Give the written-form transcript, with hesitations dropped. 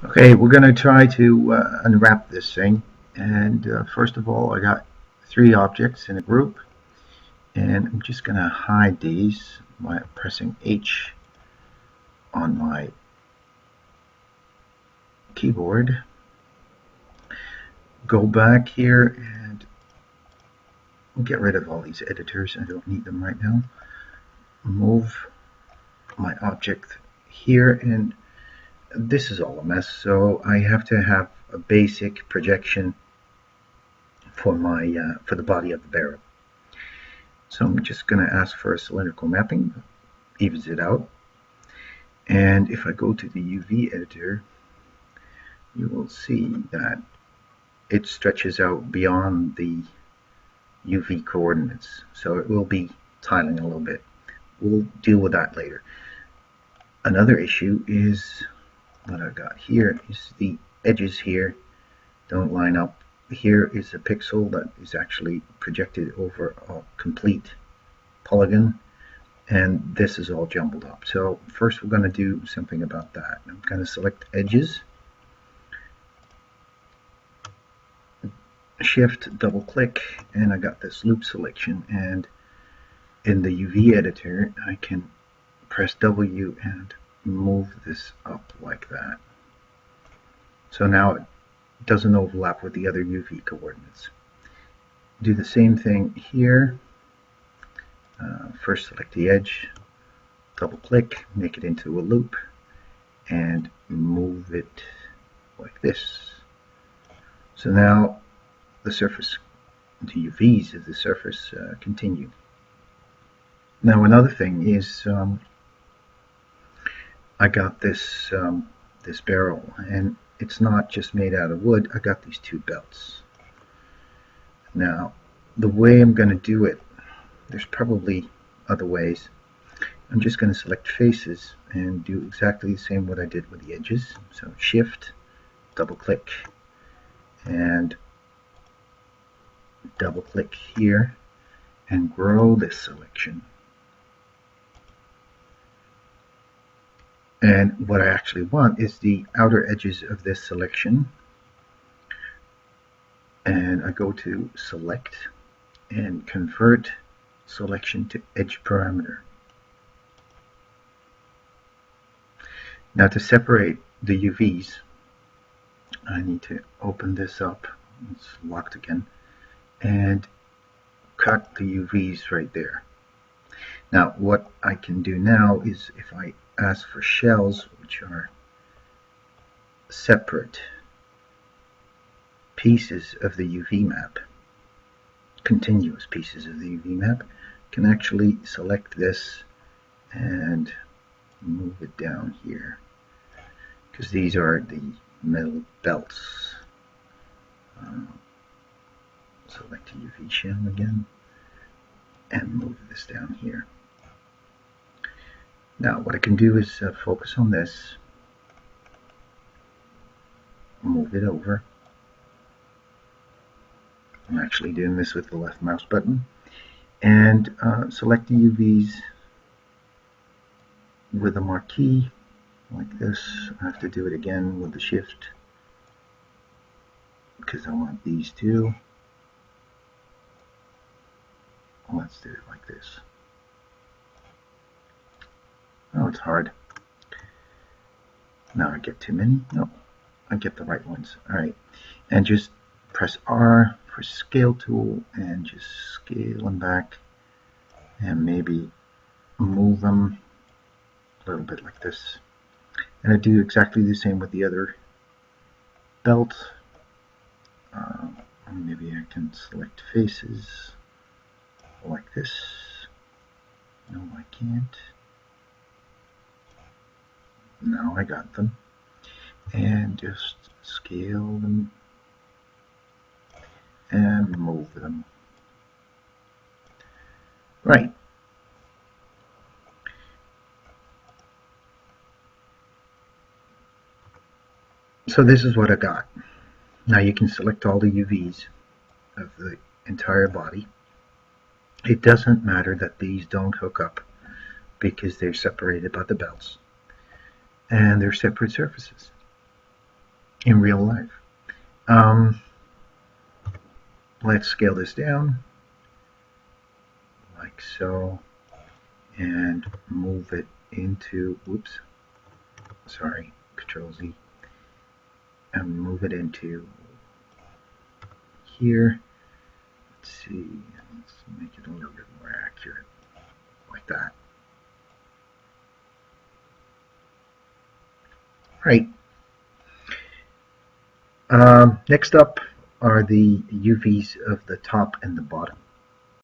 Okay, we're going to try to unwrap this thing. And first of all, I got three objects in a group. And I'm just going to hide these by pressing H on my keyboard. Go back here and get rid of all these editors. I don't need them right now. Move my object here, and this is all a mess. So I have to have a basic projection for the body of the barrel. So I'm just going to ask for a cylindrical mapping, evens it out. And if I go to the UV editor, you will see that it stretches out beyond the UV coordinates. So it will be tiling a little bit. We'll deal with that later. Another issue is what I've got here is the edges here don't line up. Here is a pixel that is actually projected over a complete polygon, and this is all jumbled up. So first we're going to do something about that. I'm going to select edges, shift double click, and I got this loop selection, and in the UV editor I can press W and move this up like that. So now it doesn't overlap with the other UV coordinates. Do the same thing here. First select the edge, double click, make it into a loop, and move it like this. So now the surface, the UVs of the surface continue. Now another thing is I got this this barrel, and it's not just made out of wood. I got these two belts. Now the way I'm going to do it, there's probably other ways. I'm just going to select faces and do exactly the same what I did with the edges. So shift, double click, and double click here and grow this selection. And what I actually want is the outer edges of this selection. And I go to select and convert selection to edge parameter. Now to separate the UVs, I need to open this up. It's locked again. And cut the UVs right there. Now what I can do now is if I ask for shells, which are separate pieces of the UV map, continuous pieces of the UV map, can actually select this and move it down here, because these are the metal belts. Select the UV shell again and move this down here. Now what I can do is focus on this, move it over. I'm actually doing this with the left mouse button, and select the UVs with a marquee like this. I have to do it again with the shift because I want these two. Let's do it like this. Oh, it's hard. Now I get too many? No, I get the right ones. Alright, and just press R for scale tool and just scale them back and maybe move them a little bit like this. And I do exactly the same with the other belt. Maybe I can select faces like this. No, I can't. Now I got them. And just scale them and move them. Right. So this is what I got. Now you can select all the UVs of the entire body. It doesn't matter that these don't hook up because they're separated by the belts and they're separate surfaces. in real life. Um, let's scale this down like so and move it into, whoops, sorry, Control Z, and move it into here. Let's see, let's make it a little bit more accurate, like that. Right. Next up are the UVs of the top and the bottom.